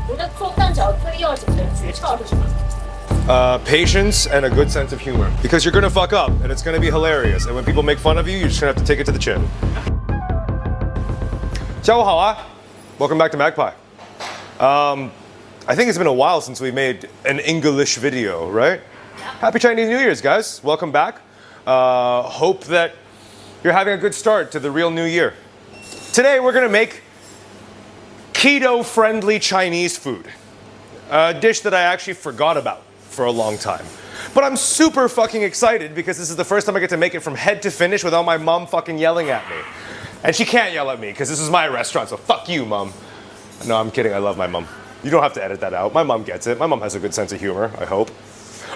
觉得做蛋饺最要紧的诀窍是什么？ Patience and a good sense of humor. Because you're gonna fuck up and it's gonna be hilarious. And when people make fun of you, you're just gonna have to take it to the chin. 下午好啊 Welcome back to Magpie. I think it's been a while since we made an English video, right? Happy Chinese New Year's, guys. Welcome back. Hope that you're having a good start to the real new year. Today we're gonna make keto-friendly Chinese food. A dish that I actually forgot about for a long time. But I'm super fucking excited because this is the first time I get to make it from head to finish without my mom fucking yelling at me. And she can't yell at me because this is my restaurant, so fuck you, mom. No, I'm kidding, I love my mom. You don't have to edit that out. My mom gets it. My mom has a good sense of humor, I hope.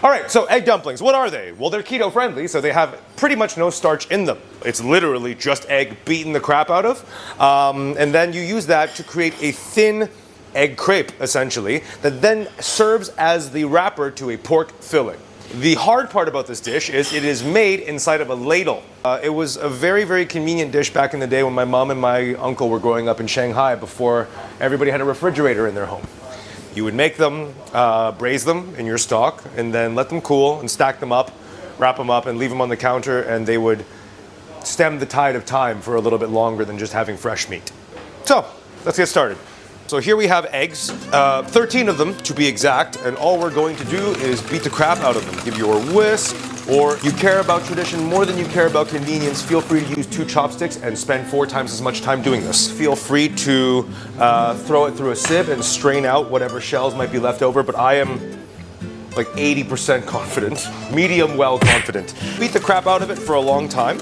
All right, so egg dumplings, what are they? Well, they're keto friendly, so they have pretty much no starch in them. It's literally just egg beaten the crap out of. And then you use that to create a thin egg crepe, essentially, that then serves as the wrapper to a pork filling. The hard part about this dish is it is made inside of a ladle. It was a very, very convenient dish back in the day when my mom and my uncle were growing up in Shanghai before everybody had a refrigerator in their home. You would make them, braise them in your stock, and then let them cool and stack them up, wrap them up, and leave them on the counter, and they would stem the tide of time for a little bit longer than just having fresh meat. So, let's get started. So here we have eggs, 13 of them to be exact, and all we're going to do is beat the crap out of them. Give you a whisk, or you care about tradition more than you care about convenience, feel free to use 2 chopsticks and spend 4 times as much time doing this. Feel free to throw it through a sieve and strain out whatever shells might be left over, but I am like 80% confident, medium well confident. Beat the crap out of it for a long time.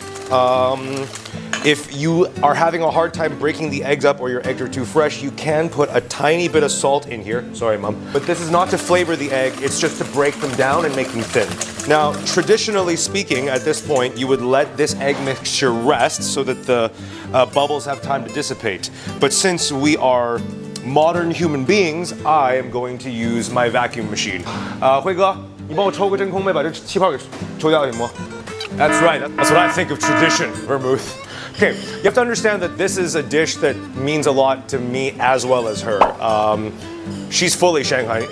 If you are having a hard time breaking the eggs up or your eggs are too fresh, you can put a tiny bit of salt in here. Sorry, Mom. But this is not to flavor the egg, it's just to break them down and make them thin. Now, traditionally speaking, at this point, you would let this egg mixture rest so that the bubbles have time to dissipate. But since we are modern human beings, I am going to use my vacuum machine. 辉哥，你帮我抽个真空杯，把这气泡给抽掉行吗？ That's right, that's what I think of tradition, vermouth. Okay, you have to understand that this is a dish that means a lot to me as well as her. She's fully Shanghai.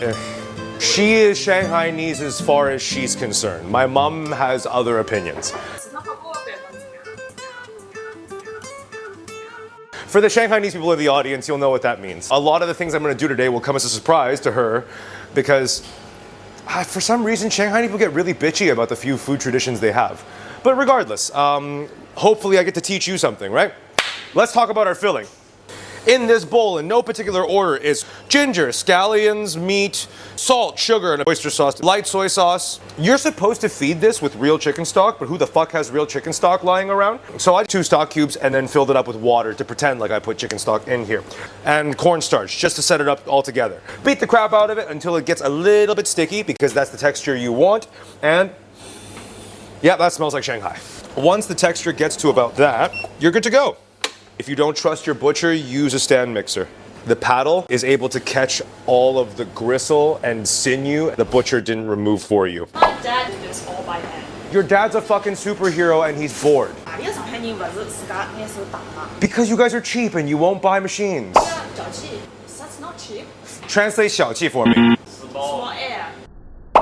She is Shanghainese as far as she's concerned. My mom has other opinions. For the Shanghainese people in the audience, you'll know what that means. A lot of the things I'm going to do today will come as a surprise to her because for some reason, Shanghainese people get really bitchy about the few food traditions they have. But regardless, hopefully I get to teach you something, right? Let's talk about our filling. In this bowl, in no particular order, is ginger, scallions, meat, salt, sugar, and oyster sauce, light soy sauce. You're supposed to feed this with real chicken stock, but who the fuck has real chicken stock lying around? So I 2 stock cubes and then filled it up with water to pretend like I put chicken stock in here. And cornstarch, just to set it up all together. Beat the crap out of it until it gets a little bit sticky, because that's the texture you want. And yeah, that smells like Shanghai. Once the texture gets to about that, you're good to go. If you don't trust your butcher, use a stand mixer. The paddle is able to catch all of the gristle and sinew the butcher didn't remove for you. My dad did this all by hand. Your dad's a fucking superhero and he's bored. Because you guys are cheap and you won't buy machines. That's not cheap. Translate 小气 for me. Small air.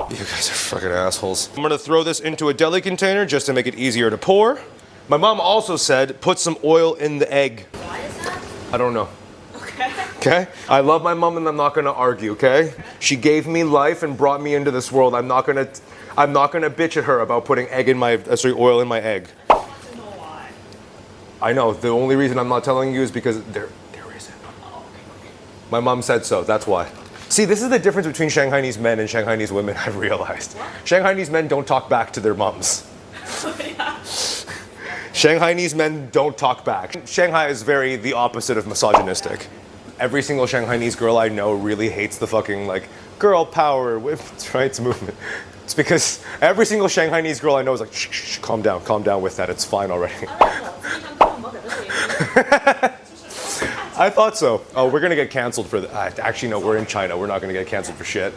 You guys are fucking assholes. I'm gonna throw this into a deli container just to make it easier to pour. My mom also said put some oil in the egg. Why is that? I don't know. Okay. Okay? I love my mom and I'm not gonna argue, okay? She gave me life and brought me into this world. I'm not gonna bitch at her about putting oil in my egg. I want to know why. I know, the only reason I'm not telling you is because there isn't. Oh, okay. My mom said so, that's why. See, this is the difference between Shanghainese men and Shanghainese women, I've realized. What? Shanghainese men don't talk back to their moms. Yeah. Shanghainese men don't talk back. Shanghai is the opposite of misogynistic. Every single Shanghainese girl I know really hates the fucking girl power, women's rights movement. It's because every single Shanghainese girl I know is like, shh, calm down with that, it's fine already. I thought so. Oh, we're gonna get canceled for that. Actually, no, we're in China. We're not gonna get canceled for shit.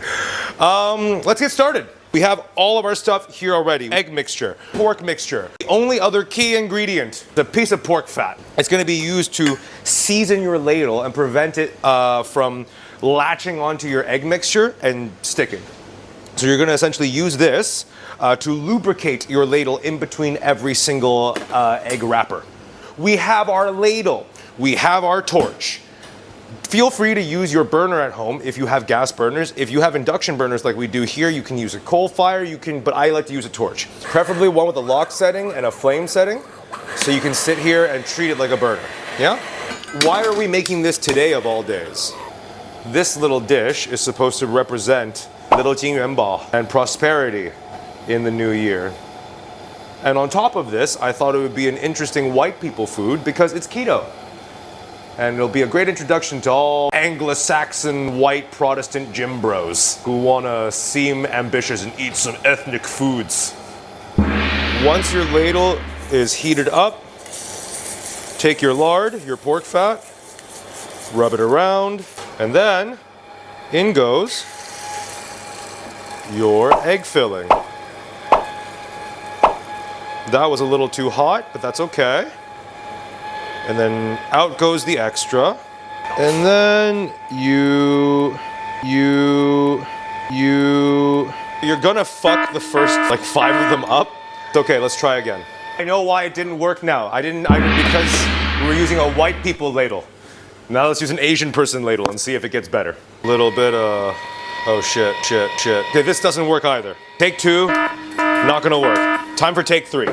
Let's get started. We have all of our stuff here already. Egg mixture, pork mixture. The only other key ingredient, the piece of pork fat. It's gonna be used to season your ladle and prevent it from latching onto your egg mixture and sticking. So you're going to essentially use this to lubricate your ladle in between every single egg wrapper. We have our ladle. We have our torch. Feel free to use your burner at home if you have gas burners. If you have induction burners like we do here, you can use a coal fire, but I like to use a torch. Preferably one with a lock setting and a flame setting, so you can sit here and treat it like a burner. Yeah? Why are we making this today of all days? This little dish is supposed to represent little 金元宝 and prosperity in the new year. And on top of this, I thought it would be an interesting white people food because it's keto. And it'll be a great introduction to all Anglo-Saxon white Protestant gym bros who want to seem ambitious and eat some ethnic foods. Once your ladle is heated up, take your lard, your pork fat, rub it around, and then in goes your egg filling. That was a little too hot, but that's okay. And then out goes the extra. And then you're gonna fuck the first like 5 of them up. It's okay, let's try again. I know why it didn't work now. Because we were using a white people ladle. Now let's use an Asian person ladle and see if it gets better. A little bit of, oh shit. Okay, this doesn't work either. Take 2, not gonna work. Time for take 3.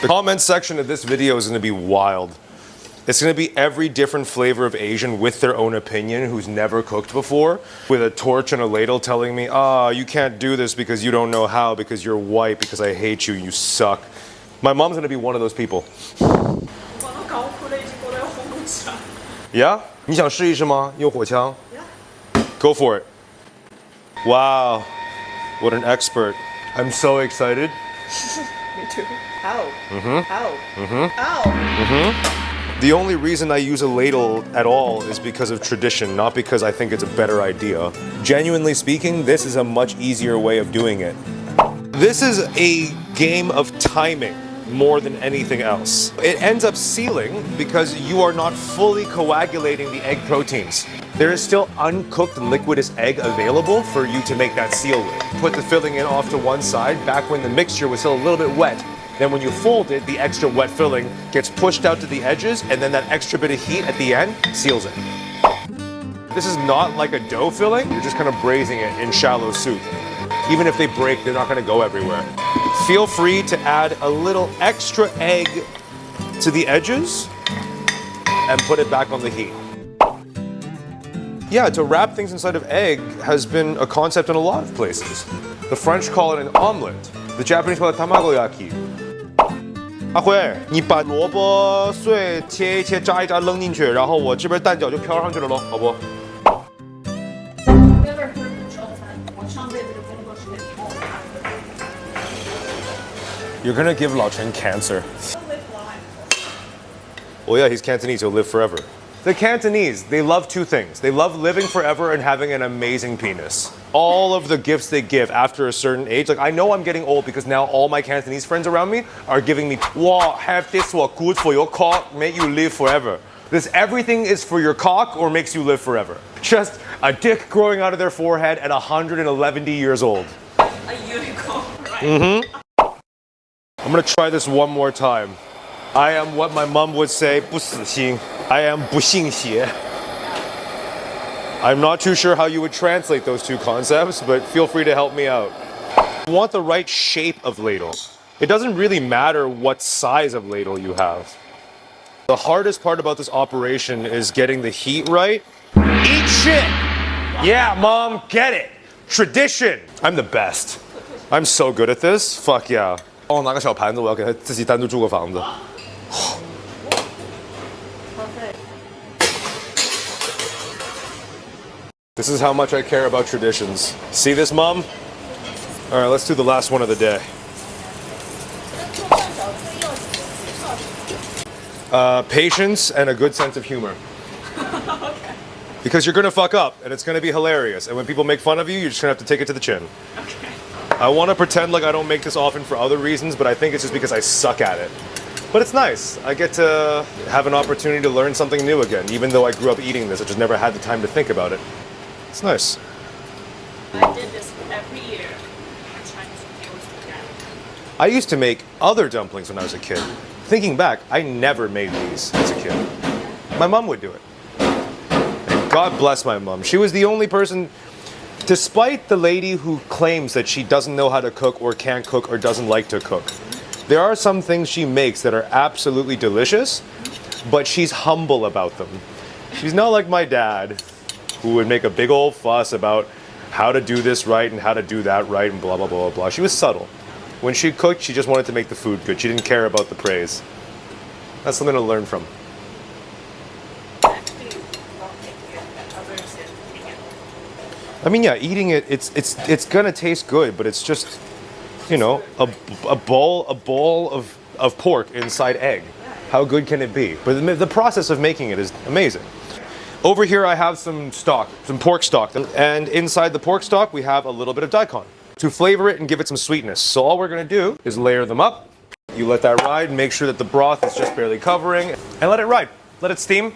The comment section of this video is going to be wild. It's going to be every different flavor of Asian with their own opinion who's never cooked before, with a torch and a ladle telling me, you can't do this because you don't know how, because you're white, because I hate you, you suck. My mom's going to be one of those people. Yeah? 你想试一试吗？用火枪? Yeah. Go for it. Wow. What an expert. I'm so excited. Me too. Ow. Ow. Ow. The only reason I use a ladle at all is because of tradition, not because I think it's a better idea. Genuinely speaking, this is a much easier way of doing it. This is a game of timing more than anything else. It ends up sealing because you are not fully coagulating the egg proteins. There is still uncooked liquidous egg available for you to make that seal with. Put the filling in off to one side back when the mixture was still a little bit wet. Then when you fold it, the extra wet filling gets pushed out to the edges, and then that extra bit of heat at the end seals it. This is not like a dough filling, you're just kind of braising it in shallow soup. Even if they break, they're not going to go everywhere. Feel free to add a little extra egg to the edges and put it back on the heat. Yeah, to wrap things inside of egg has been a concept in a lot of places. The French call it an omelet. The Japanese call it tamagoyaki. 阿辉，你把萝卜碎切一切，扎一扎扔进去，然后我这边蛋饺就飘上去了咯，好不？ You're gonna give Lao Chen cancer. Well, yeah, he's Cantonese, he'll live forever. The Cantonese, they love 2 things. They love living forever and having an amazing penis. All of the gifts they give after a certain age, like I know I'm getting old because now all my Cantonese friends around me are giving me, wow, have this one good for your cock, make you live forever. This everything is for your cock or makes you live forever. Just a dick growing out of their forehead at 111 years old. A unicorn, right? I'm gonna try this one more time. I am what my mom would say, 不死心. I am 不信邪. I'm not too sure how you would translate those 2 concepts, but feel free to help me out. You want the right shape of ladle. It doesn't really matter what size of ladle you have. The hardest part about this operation is getting the heat right. Eat shit! Yeah, mom, get it! Tradition! I'm the best. I'm so good at this. Fuck yeah. 帮我拿个小盘子，我要给他自己单独住个房子。This is how much I care about traditions. See this, Mom? All right, let's do the last one of the day. Patience and a good sense of humor. Okay. Because you're gonna fuck up, and it's gonna be hilarious. And when people make fun of you, you're just gonna have to take it to the chin. Okay. I want to pretend like I don't make this often for other reasons, but I think it's just because I suck at it. But it's nice. I get to have an opportunity to learn something new again, even though I grew up eating this. I just never had the time to think about it. It's nice. I did this every year. My Chinese New Year was together. I used to make other dumplings when I was a kid. Thinking back, I never made these as a kid. My mom would do it. And God bless my mom. She was the only person, despite the lady who claims that she doesn't know how to cook or can't cook or doesn't like to cook, there are some things she makes that are absolutely delicious, but she's humble about them. She's not like my dad, who would make a big old fuss about how to do this right and how to do that right and blah, blah, blah, blah, blah. She was subtle. When she cooked, she just wanted to make the food good. She didn't care about the praise. That's something to learn from. Actually, not making it, but others are eating it. I mean, yeah, eating it, it's gonna taste good, but it's just, you know, a bowl of pork inside egg. How good can it be? But the process of making it is amazing. Over here I have some stock, some pork stock, and inside the pork stock we have a little bit of daikon to flavor it and give it some sweetness. So all we're gonna do is layer them up. You let that ride, make sure that the broth is just barely covering, and let it ride. Let it steam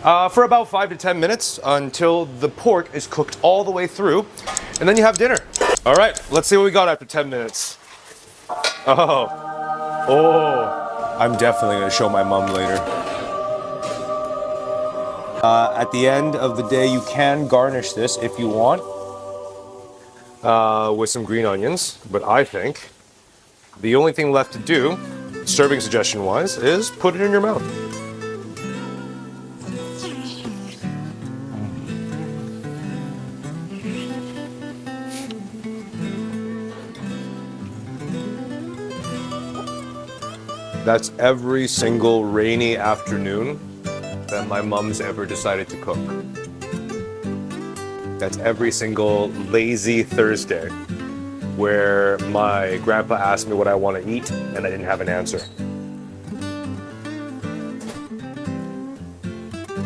for about 5 to 10 minutes until the pork is cooked all the way through, and then you have dinner. All right, let's see what we got after 10 minutes. Oh, I'm definitely gonna show my mom later. At the end of the day, you can garnish this if you want with some green onions, but I think the only thing left to do, serving suggestion-wise, is put it in your mouth. That's every single rainy afternoon that my mom's ever decided to cook. That's every single lazy Thursday where my grandpa asked me what I want to eat and I didn't have an answer.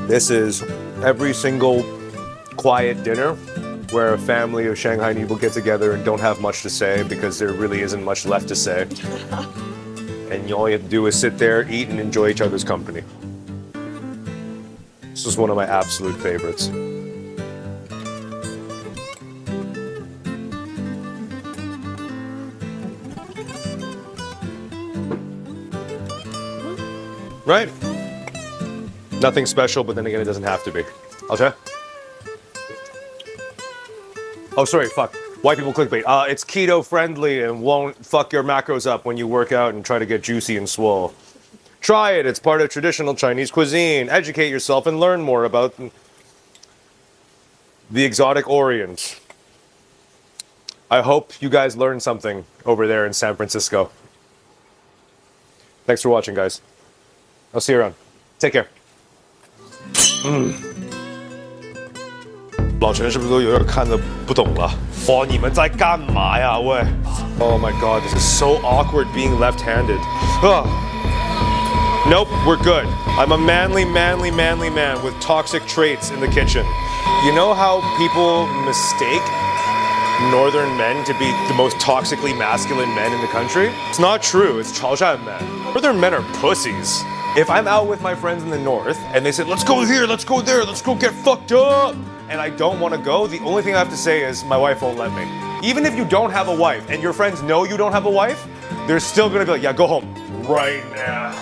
This is every single quiet dinner where a family of Shanghai people get together and don't have much to say because there really isn't much left to say. And all you have to do is sit there, eat, and enjoy each other's company. This is one of my absolute favorites. Right? Nothing special, but then again, it doesn't have to be. I'll try. Oh, sorry, fuck. White people clickbait. It's keto friendly and won't fuck your macros up when you work out and try to get juicy and swole. Try it. It's part of traditional Chinese cuisine. Educate yourself and learn more about the exotic Orient. I hope you guys learned something over there in San Francisco. Thanks for watching, guys. I'll see you around. Take care. 老陈是不是都有点看得不懂了？哇，你们在干嘛呀？喂 ！Oh my God, this is so awkward being left-handed. Nope, we're good. I'm a manly man with toxic traits in the kitchen. You know how people mistake northern men to be the most toxically masculine men in the country? It's not true. It's Chaoshan men. Northern men are pussies. If I'm out with my friends in the north and they say, let's go here, let's go there, let's go get fucked up, and I don't want to go, the only thing I have to say is my wife won't let me. Even if you don't have a wife and your friends know you don't have a wife, they're still going to be like, yeah, go home right now.